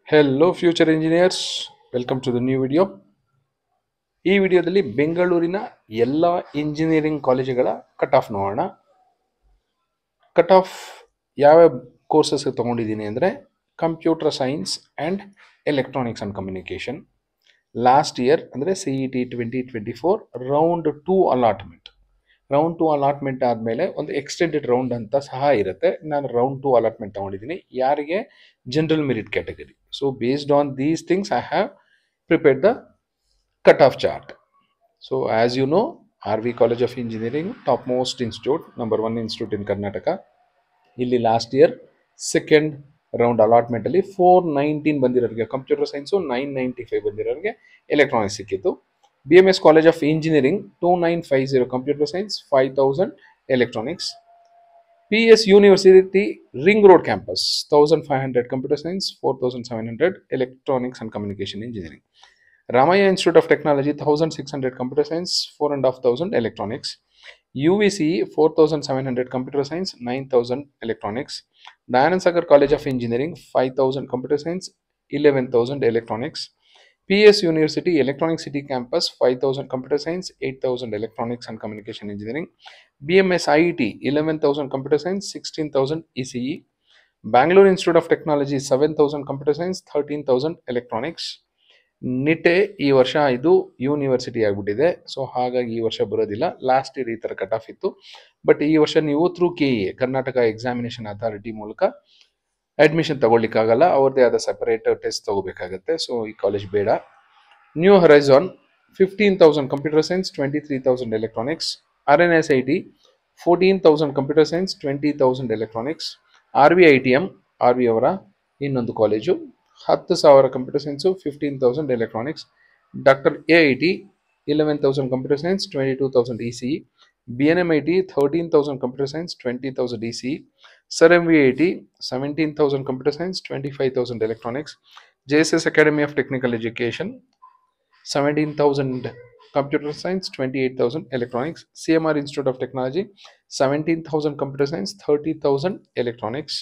Hello future engineers, welcome to the new video. ಈ ವಿಡಿಯೋದಲ್ಲಿ ಬೆಂಗಳೂರಿನ ಎಲ್ಲ ಇಂಜಿನಿಯರಿಂಗ್ ಕಾಲೇಜುಗಳ ಕಟ್ ಆಫ್ ನೋಡೋಣ. ಕಟ್ ಆಫ್ ಯಾವ ಕೋರ್ಸಸ್ ತಗೊಂಡಿದ್ದೀನಿ ಅಂದರೆ computer science and electronics and communication. Last year ಅಂದರೆ CET 2024 round 2 allotment. Round 2 allotment ಆದಮೇಲೆ ಒಂದು ಎಕ್ಸ್ಟೆಂಡೆಡ್ ರೌಂಡ್ ಅಂತ ಸಹ ಇರುತ್ತೆ. ನಾನು ರೌಂಡ್ 2 ಅಲಾಟ್ಮೆಂಟ್ ತಗೊಂಡಿದ್ದೀನಿ. ಯಾರಿಗೆ? General merit category. So based on these things I have prepared the cut-off chart. So as you know, RV College of Engineering, topmost institute, number 1 institute in Karnataka. Illi last year second round allotment alli 419 ಬಂದಿರೋರಿಗೆ computer science, 995 ಬಂದಿರೋರಿಗೆ electronics ಸಿಕ್ಕಿತ್ತು. BMS College of Engineering 2950 computer science, 5000 electronics. PS University Ring Road campus 1500 computer science, 4700 electronics and communication engineering. Ramaya Institute of Technology 1600 computer science, 4500 electronics. UVCE 4700 computer science, 9000 electronics. Dayanand Sagar College of Engineering 5000 computer science, 11000 electronics. PS University Electronic City campus 5000 computer science, 8000 electronics and communication engineering. BMS IET 11000 computer science, 16000 ECE. Bangalore Institute of Technology 7000 computer science, 13000 electronics. Nitte ಈ ವರ್ಷ ಇದು university ಆಗಿಬಿಟ್ಟಿದೆ. So ಹಾಗಾಗಿ ಈ ವರ್ಷ ಬರೋದಿಲ್ಲ. Last year ಈ ಥರ ಕಟ್ ಆಫ್ ಇತ್ತು. ಬಟ್ ಈ ವರ್ಷ ನೀವು through KEA Karnataka examination authority ಮೂಲಕ ಅಡ್ಮಿಷನ್ ತಗೊಳ್ಳಿಕ್ಕಾಗಲ್ಲ. ಅವ್ರದ್ದೇ ಆದ ಸೆಪರೇಟ್ ಟೆಸ್ಟ್ ತಗೋಬೇಕಾಗತ್ತೆ. ಸೊ ಈ ಕಾಲೇಜ್ ಬೇಡ. New horizon 15000 computer science, 23000 electronics. RNSIT 14000 computer science, 20000 electronics. RVITM RV ಅವರ ಇನ್ನೊಂದು college 10,000 computer science, 15,000 electronics. Doctor AIT 11,000 computer science, 22,000 ECE. BNMIT 13,000 computer science, 20,000 ECE. Sir MVIT 17,000 computer science, 25,000 electronics. JSS Academy of Technical Education 17,000 computer science, 28,000 electronics. CMR Institute of Technology 17,000 computer science, 30,000 electronics.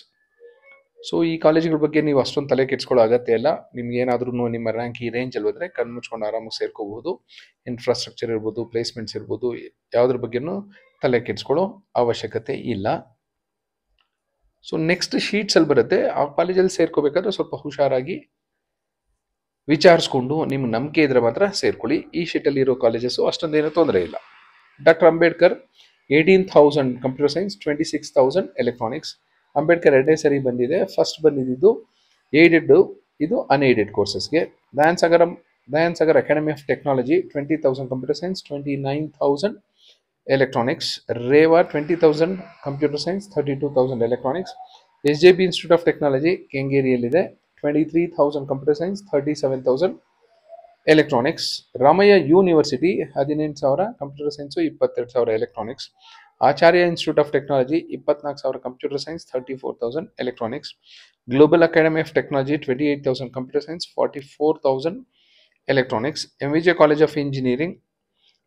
So ಈ ಕಾಲೇಜುಗಳ ಬಗ್ಗೆ ನೀವು ಅಷ್ಟೊಂದು ತಲೆ ಕೆಡ್ಸ್ಕೊಳ್ಳೋ ಅಗತ್ಯ ಇಲ್ಲ. ನಿಮ್ಗೆ ಏನಾದ್ರೂ ನಿಮ್ಮ ರ್ಯಾಂಕ್ ಈ ರೇಂಜಲ್ಲಿ ಹೋದರೆ ಕಣ್ಣು ಮುಚ್ಕೊಂಡು ಆರಾಮಾಗಿ ಸೇರ್ಕೋಬಹುದು. ಇನ್ಫ್ರಾಸ್ಟ್ರಕ್ಚರ್ ಇರ್ಬೋದು, ಪ್ಲೇಸ್ಮೆಂಟ್ಸ್ ಇರ್ಬೋದು, ಯಾವುದ್ರ ಬಗ್ಗೆನೂ ತಲೆ ಕೆಡ್ಸ್ಕೊಳ್ಳೋ ಅವಶ್ಯಕತೆ ಇಲ್ಲ. ಸೊ ನೆಕ್ಸ್ಟ್ ಶೀಟ್ಸಲ್ಲಿ ಬರುತ್ತೆ. ಆ ಕಾಲೇಜಲ್ಲಿ ಸೇರ್ಕೋಬೇಕಾದ್ರೆ ಸ್ವಲ್ಪ ಹುಷಾರಾಗಿ ವಿಚಾರಿಸ್ಕೊಂಡು ನಿಮ್ಗೆ ನಂಬಿಕೆ ಇದ್ರೆ ಮಾತ್ರ ಸೇರ್ಕೊಳ್ಳಿ. ಈ ಶೀಟಲ್ಲಿ ಇರೋ ಕಾಲೇಜಸ್ಸು ಅಷ್ಟೊಂದೇನೂ ತೊಂದರೆ ಇಲ್ಲ. Doctor Ambedkar 18,000 computer science, 26,000 electronics. Ambedkar ಎರಡನೇ ಸರಿ ಬಂದಿದೆ. ಫಸ್ಟ್ ಬಂದಿದ್ದು ಏಡೆಡ್, ಇದು ಅನ್ಏಡೆಡ್ ಕೋರ್ಸಸ್ಗೆ. Dayan Sagar academy of technology 20,000 computer science, 29,000 electronics. Reva 20,000 computer science, 32,000 electronics. SJP institute of technology ಕೆಂಗೇರಿಯಲ್ಲಿದೆ, 23,000 computer science, 37,000 electronics. Ramaiah university 18,000 computer science, 22,000 electronics. Acharya institute of technology 24,000 computer science, 34,000 electronics. Global academy of technology 28,000 computer science, 44,000 electronics. MVJ college of engineering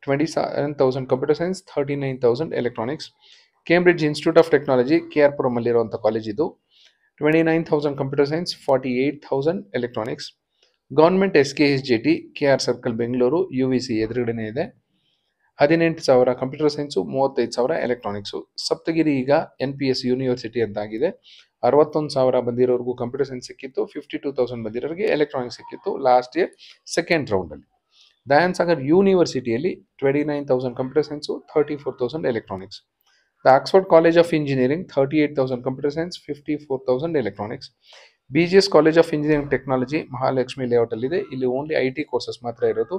27,000 computer science, 39,000 electronics. Cambridge institute of technology KR ಪುರಮಲ್ಲಿರುವಂಥ college ಇದು, 29,000 computer science, 48,000 electronics. Government SKSJT KR circle Bengaluru, UVC ಎದುರುಗಡೆನೇ ಇದೆ, 18,000 computer science, 35,000 electronics. Saptagiri ಈಗ NPS university ಅಂತಾಗಿದೆ. 61,000 ಬಂದಿರೋರ್ಗೂ computer science ಸಿಕ್ಕಿತ್ತು, 52,000 ಬಂದಿರೋರಿಗೆ electronics ಸಿಕ್ಕಿತ್ತು ಲಾಸ್ಟ್ ಇಯರ್ ಸೆಕೆಂಡ್ ರೌಂಡಲ್ಲಿ. ದಯಾನ್ ಸಾಗರ್ ಯೂನಿವರ್ಸಿಟಿಯಲ್ಲಿ 29,000 computer science, 34,000 electronics. The Oxford college of engineering 38,000 computer science, 54,000 electronics. BGS college of engineering technology Mahalakshmi ಲೇಔಟಲ್ಲಿದೆ. ಇಲ್ಲಿ ಓನ್ಲಿ IT ಕೋರ್ಸಸ್ ಮಾತ್ರ ಇರೋದು,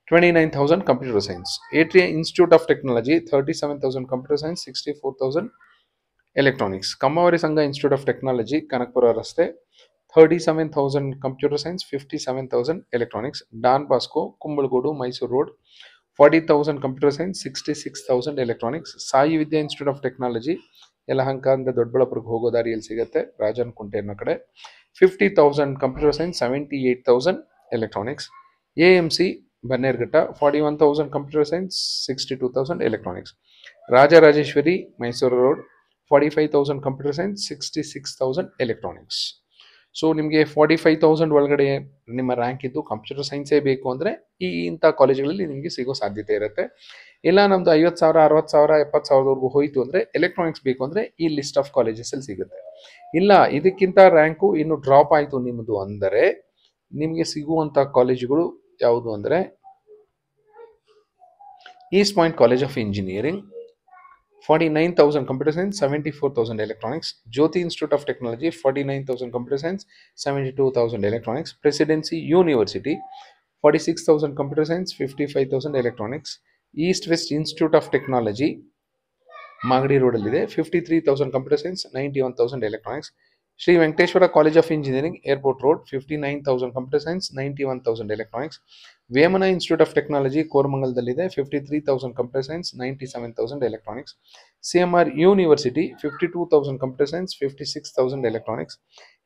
29,000 computer science. Atria Institute of Technology 37,000 computer science, 64,000 electronics. Kammavari Sangha Institute of Technology Kanakpura Raste 37,000 computer science, 57,000 electronics. Dan Bosco Kumbalgodu Mysore Road 40,000 computer science, 66,000 electronics. Sai Vidya Institute of Technology Yelahanka ಅಂತ ದೊಡ್ಡಬಳ್ಳಾಪುರಕ್ಕೆ ಹೋಗೋ ದಾರಿಯಲ್ಲಿ ಸಿಗುತ್ತೆ, ರಾಜನ್ ಕುಂಟೆ ಅನ್ನೋ ಕಡೆ, 50,000 computer science, 78,000 electronics. AMC Bannerghatta 41,000 computer science, 62,000 electronics. Rajarajeshwari Mysuru road 45,000 computer science, 66,000 electronics. So ನಿಮಗೆ 45,000 ಒಳಗಡೆ ನಿಮ್ಮ ರ್ಯಾಂಕ್ ಇದ್ದು ಕಂಪ್ಯೂಟರ್ ಸೈನ್ಸೇ ಬೇಕು ಅಂದರೆ ಇಂಥ ಕಾಲೇಜುಗಳಲ್ಲಿ ನಿಮಗೆ ಸಿಗೋ ಸಾಧ್ಯತೆ ಇರುತ್ತೆ. ಇಲ್ಲ ನಮ್ಮದು 50,000 60,000 70,000ವರೆಗೂ ಹೋಯಿತು ಅಂದರೆ ಎಲೆಕ್ಟ್ರಾನಿಕ್ಸ್ ಬೇಕು ಅಂದರೆ ಈ ಲಿಸ್ಟ್ ಆಫ್ ಕಾಲೇಜಸಲ್ಲಿ ಸಿಗುತ್ತೆ. ಇಲ್ಲ ಇದಕ್ಕಿಂತ ರ್ಯಾಂಕು ಇನ್ನು ಡ್ರಾಪ್ ಆಯಿತು ನಿಮ್ಮದು ಅಂದರೆ ನಿಮಗೆ ಸಿಗುವಂಥ ಕಾಲೇಜುಗಳು ಯಾವುದು ಅಂದರೆ East point college of engineering 49,000 computer science, 74,000 electronics. Jyoti Institute of Technology 49,000 computer science, 72,000 electronics. Presidency University 46,000 computer science, 55,000 electronics. East West Institute of Technology Magadi Road alide 53,000 computer science, 91,000 electronics. Sri Venkateshwara College of Engineering Airport Road 59,000 computer science, 91,000 electronics. Vemana Institute of Technology Koramangalದಲ್ಲಿದೆ 53,000 computer science, 97,000 electronics. CMR University 52,000 computer science, 56,000 electronics.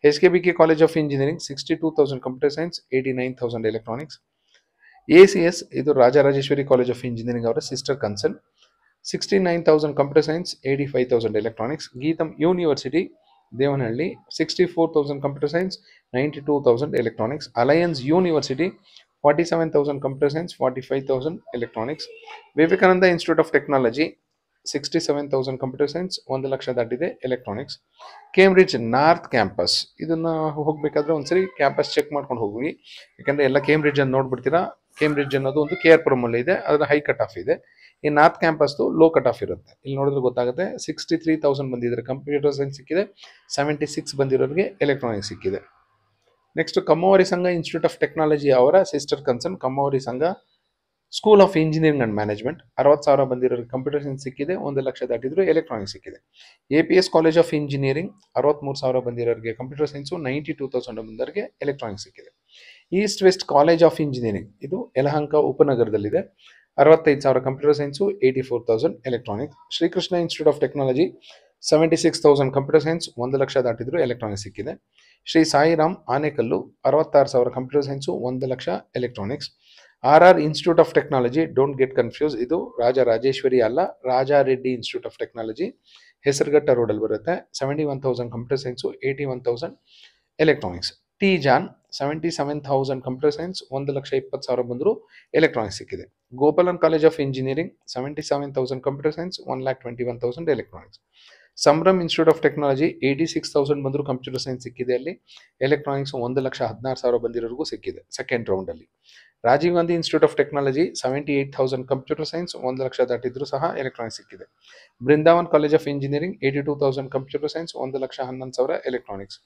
HKBK College of Engineering 62,000 computer science, 89,000 electronics. ACS ಇದು Rajarajeshwari College of Engineering ಅವರ sister concern 69,000 computer science, 85,000 electronics. Geetham University Devanhalli 64,000 computer science, 92,000 electronics. Alliance University 47,000 computer science, 45,000 electronics. Vivekananda Institute of Technology 67,000 computer science, 1 lakh ದಾಟಿದೆ electronics. Cambridge north campus ಇದನ್ನು ಹೋಗಬೇಕಾದ್ರೆ ಒಂದ್ಸರಿ campus check ಮಾಡ್ಕೊಂಡು ಹೋಗಿ, ಯಾಕಂದರೆ ಎಲ್ಲ Cambridge ಅನ್ನು ನೋಡ್ಬಿಡ್ತೀರಾ. ಕೇಂಬ್ರಿಡ್ಜ್ ಅನ್ನೋದು ಒಂದು KR Puram ಇದೆ, ಅದರ ಹೈ ಕಟ್ ಆಫ್ ಇದೆ. ಈ ನಾರ್ತ್ ಕ್ಯಾಂಪಸ್ದು ಲೋ ಕಟ್ ಆಫ್ ಇರುತ್ತೆ. ಇಲ್ಲಿ ನೋಡಿದ್ರೆ ಗೊತ್ತಾಗುತ್ತೆ. 63,000 ಬಂದಿದ್ರೆ ಕಂಪ್ಯೂಟರ್ ಸೈನ್ಸ್ ಸಿಕ್ಕಿದೆ, 76 ಬಂದಿರೋರಿಗೆ ಎಲೆಕ್ಟ್ರಾನಿಕ್ಸ್ ಸಿಕ್ಕಿದೆ. Next Kammavari Sangha institute of technology ಅವರ sister concern Kammavari Sangha school of engineering and management 60,000 ಬಂದಿರೋರಿಗೆ ಕಂಪ್ಯೂಟರ್ ಸೈನ್ಸ್ ಸಿಕ್ಕಿದೆ, 1 ಲಕ್ಷ ದಾಟಿದ್ರು ಎಲೆಕ್ಟ್ರಾನಿಕ್ಸ್ ಸಿಕ್ಕಿದೆ. APS ಕಾಲೇಜ್ ಆಫ್ ಇಂಜಿನಿಯರಿಂಗ್ 63,000 ಬಂದಿರೋರಿಗೆ ಕಂಪ್ಯೂಟರ್ ಸೈನ್ಸು, 92,000 ಬಂದವರಿಗೆ ಎಲೆಕ್ಟ್ರಾನಿಕ್ಸ್ ಸಿಕ್ಕಿದೆ. East west college of engineering ಇದು ಯಲಹಂಕ ಉಪನಗರದಲ್ಲಿದೆ, 65,000 computer science, 84,000 electronics. Srikrishna institute of technology 76,000 computer science, 1 lakh ದಾಟಿದ್ರು ಎಲೆಕ್ಟ್ರಾನಿಕ್ಸ್ ಸಿಕ್ಕಿದೆ. Sri Sairam Anekal 66,000 computer science, 1 lakh electronics. RR institute of technology, don't get confuse, ಇದು ರಾಜರಾಜೇಶ್ವರಿ ಅಲ್ಲ, Rajareddy institute of technology Hesaraghatta ರೋಡಲ್ಲಿ ಬರುತ್ತೆ. 71,000 computer science, 81,000 electronics. T John 77,000 computer science, 1,20,000 ಬಂದರೂ electronics ಸಿಕ್ಕಿದೆ. Gopalan college of engineering 77,000 computer science, 1,21,000 electronics. Sambhram institute of technology 86,000 ಬಂದರೂ computer science ಸಿಕ್ಕಿದೆ. ಅಲ್ಲಿ electronics 1,16,000 ಬಂದಿರೋರಿಗೂ ಸಿಕ್ಕಿದೆ ಸೆಕೆಂಡ್ ರೌಂಡಲ್ಲಿ. Rajiv Gandhi institute of technology 78,000 computer science, 1 lakh ದಾಟಿದ್ರು ಸಹ ಎಲೆಕ್ಟ್ರಾನಿಕ್ಸ್ ಸಿಕ್ಕಿದೆ. Brindavan college of engineering 82,000 computer science, 1,11,000 electronics.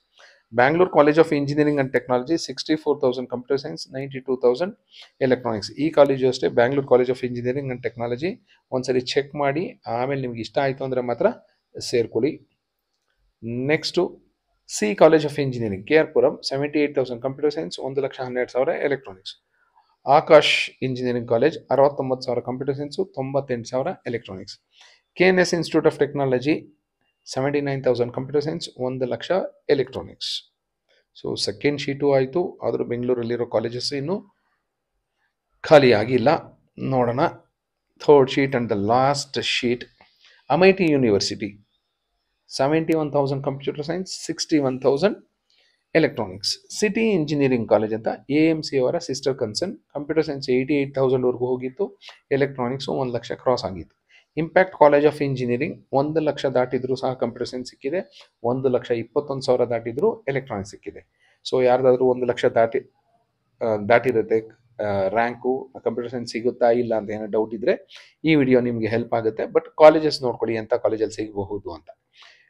Bangalore college of engineering and technology 64,000 computer science, 92,000 electronics. ಈ ಕಾಲೇಜು ಅಷ್ಟೇ, Bangalore college of engineering and technology. ಒಂದ್ಸರಿ ಚೆಕ್ ಮಾಡಿ ಆಮೇಲೆ ನಿಮ್ಗೆ ಇಷ್ಟ ಆಯಿತು ಅಂದರೆ ಮಾತ್ರ ಸೇರ್ಕೊಳ್ಳಿ. Next C college of engineering KR Puram 78,000 computer science, 1,12,000 electronics. Akash engineering college 69,000 computer science, 98,000 electronics. KNS institute of technology 79,000 computer science, 1 lakh electronics. So second sheet ಆಯಿತು, ಆದರೂ ಬೆಂಗಳೂರಲ್ಲಿರೋ ಕಾಲೇಜಸ್ ಇನ್ನೂ ಖಾಲಿ ಆಗಿಲ್ಲ. ನೋಡೋಣ third sheet and the last sheet. Amity university 71,000 computer science, 61,000 electronics. City engineering college ಅಂತ AMC ಅವರ sister concern, computer science 88,000ವರೆಗೂ ಹೋಗಿತ್ತು, ಎಲೆಕ್ಟ್ರಾನಿಕ್ಸು 1 ಲಕ್ಷ ಕ್ರಾಸ್ ಆಗಿತ್ತು. Impact college of engineering 1 lakh ದಾಟಿದ್ರು ಸಹ ಕಂಪ್ಯೂಟರ್ ಸೈನ್ಸ್ ಸಿಕ್ಕಿದೆ, 1,21,000 ದಾಟಿದ್ರು ಎಲೆಕ್ಟ್ರಾನಿಕ್ಸ್ ಸಿಕ್ಕಿದೆ. ಸೊ ಯಾರ್ದಾದ್ರೂ 1 ಲಕ್ಷ ದಾಟಿರುತ್ತೆ ರ್ಯಾಂಕು, ಕಂಪ್ಯೂಟರ್ ಸೈನ್ಸ್ ಸಿಗುತ್ತಾ ಇಲ್ಲ ಅಂತ ಏನೋ ಡೌಟ್ ಇದ್ದರೆ ಈ ವಿಡಿಯೋ ನಿಮಗೆ ಹೆಲ್ಪ್ ಆಗುತ್ತೆ. ಬಟ್ ಕಾಲೇಜಸ್ ನೋಡ್ಕೊಳ್ಳಿ ಎಂಥ ಕಾಲೇಜಲ್ಲಿ ಸಿಗಬಹುದು ಅಂತ.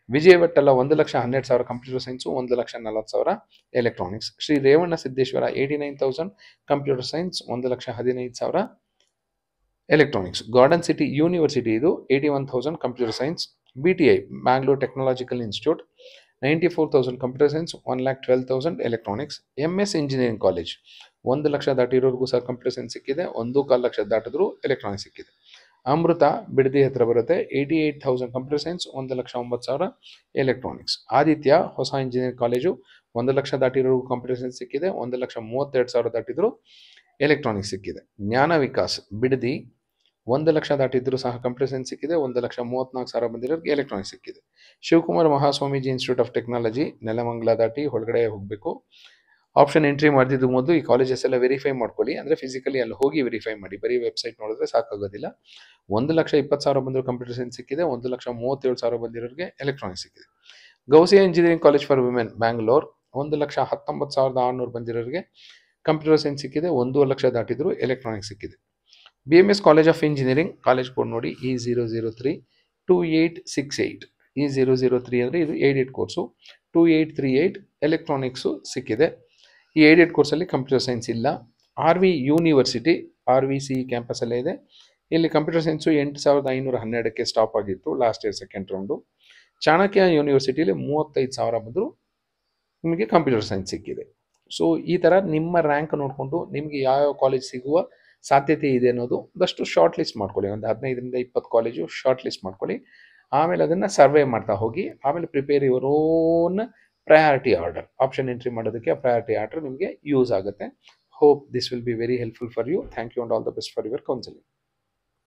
ವಿಜಯಭಟ್ಟಲ್ಲ 1,12,000 computer science, 1,40,000 electronics. Shri Revanna Siddeshwara 89,000 computer science, 1,15,000 electronics. Garden city university ಇದು 81,000 computer science. BTI Bangalore technological institute 94,000 computer science, 1,12,000 electronics. MS engineering college 1 lakh ದಾಟಿರೋರ್ಗೂ ಸಹ ಕಂಪ್ಯೂಟರ್ ಸೈನ್ಸ್ ಸಿಕ್ಕಿದೆ, 1.25 ಲಕ್ಷ ದಾಟಿದ್ರು ಎಲೆಕ್ಟ್ರಾನಿಕ್ಸ್ ಸಿಕ್ಕಿದೆ. ಅಮೃತ ಬಿಡದಿ ಹತ್ರ ಬರುತ್ತೆ, 88,000 ಕಂಪ್ಯೂಟರ್ ಸೈನ್ಸ್, 1,09,000 ಎಲೆಕ್ಟ್ರಾನಿಕ್ಸ್. ಆದಿತ್ಯ ಹೊಸ ಇಂಜಿನಿಯರಿಂಗ್ ಕಾಲೇಜು 1 ಲಕ್ಷ ದಾಟಿರೋರ್ಗೂ ಕಂಪ್ಯೂಟರ್ ಸೈನ್ಸ್ ಸಿಕ್ಕಿದೆ, 1,32,000 ದಾಟಿದ್ರು ಎಲೆಕ್ಟ್ರಾನಿಕ್ಸ್ ಸಿಕ್ಕಿದೆ. ಜ್ಞಾನ ವಿಕಾಸ್ ಬಿಡದಿ 1,00,000 ದಾಟಿದ್ರು ಸಹ ಕಂಪ್ಯೂಟರ್ ಸೈನ್ಸ್ ಸಿಕ್ಕಿದೆ. 1,34,000 ಬಂದಿರೋರಿಗೆ ಎಲೆಕ್ಟ್ರಾನಿಕ್ಸ್ ಸಿಕ್ಕಿದೆ. Shivakumar Mahaswamiji institute of technology, Nelamangala ದಾಟಿ ಒಳಗಡೆ ಹೋಗಬೇಕು. ಆಪ್ಷನ್ ಎಂಟ್ರಿ ಮಾಡ್ತಿದ್ದು ಮೊದಲು ಈ ಕಾಲೇಜಸ್ ಎಲ್ಲ ವೆರಿಫೈ ಮಾಡ್ಕೊಳ್ಳಿ. ಅಂದರೆ ಫಿಸಿಕಲಿ ಅಲ್ಲಿ ಹೋಗಿ ವೆರಿಫೈ ಮಾಡಿ, ಬರೀ ವೆಬ್ಸೈಟ್ ನೋಡಿದ್ರೆ ಸಾಕಾಗೋದಿಲ್ಲ. 1,20,000 ಬಂದಿರೋ ಕಂಪ್ಯೂಟರ್ ಸೈನ್ಸ್ ಸಿಕ್ಕಿದೆ. 1,37,000 ಬಂದಿರೋರಿಗೆ ಎಲೆಕ್ಟ್ರಾನಿಕ್ಸ್ ಸಿಕ್ಕಿದೆ. Gousia engineering college for women Bangalore, 1,19,600 ಬಂದಿರೋರಿಗೆ ಕಂಪ್ಯೂಟರ್ ಸೈನ್ಸ್ ಸಿಕ್ಕಿದೆ. 1,00,000 ದಾಟಿದ್ರು ಎಲೆಕ್ಟ್ರಾನಿಕ್ಸ್ ಸಿಕ್ಕಿದೆ. BMS college of engineering, college code ನೋಡಿ E0032868. E003 ಅಂದರೆ ಇದು ಏಡೆಡ್ ಕೋರ್ಸು. 2838 ಎಲೆಕ್ಟ್ರಾನಿಕ್ಸು ಸಿಕ್ಕಿದೆ. ಈ ಏಡೆಡ್ ಕೋರ್ಸಲ್ಲಿ ಕಂಪ್ಯೂಟರ್ ಸೈನ್ಸ್ ಇಲ್ಲ. RV ಯೂನಿವರ್ಸಿಟಿ, RVC ಕ್ಯಾಂಪಸಲ್ಲೇ ಇದೆ. ಇಲ್ಲಿ ಕಂಪ್ಯೂಟರ್ ಸೈನ್ಸು 8,512ಕ್ಕೆ ಸ್ಟಾಪ್ ಆಗಿತ್ತು last year second round. Chanakya ಯೂನಿವರ್ಸಿಟಿಯಲ್ಲಿ 35,000 ಬಂದರೂ ನಿಮಗೆ ಕಂಪ್ಯೂಟರ್ ಸೈನ್ಸ್ ಸಿಕ್ಕಿದೆ. ಸೊ ಈ ಥರ ನಿಮ್ಮ ರ್ಯಾಂಕ್ ನೋಡಿಕೊಂಡು ನಿಮಗೆ ಯಾವ್ಯಾವ ಕಾಲೇಜ್ ಸಿಗುವ ಸಾಧ್ಯತೆ ಇದೆ ಅನ್ನೋದು ಒಂದಷ್ಟು ಶಾರ್ಟ್ ಲಿಸ್ಟ್ ಮಾಡ್ಕೊಳ್ಳಿ. ಒಂದು 15ರಿಂದ 20 ಕಾಲೇಜು ಶಾರ್ಟ್ ಲಿಸ್ಟ್ ಮಾಡ್ಕೊಳ್ಳಿ. ಆಮೇಲೆ ಅದನ್ನು ಸರ್ವೆ ಮಾಡ್ತಾ ಹೋಗಿ. ಆಮೇಲೆ prepare your own priority order. Option entry ಮಾಡೋದಕ್ಕೆ ಪ್ರಯಾರಿಟಿ ಆರ್ಡರ್ ನಿಮಗೆ ಯೂಸ್ ಆಗುತ್ತೆ. Hope this will be very helpful for you. Thank you and all the best for your counselling.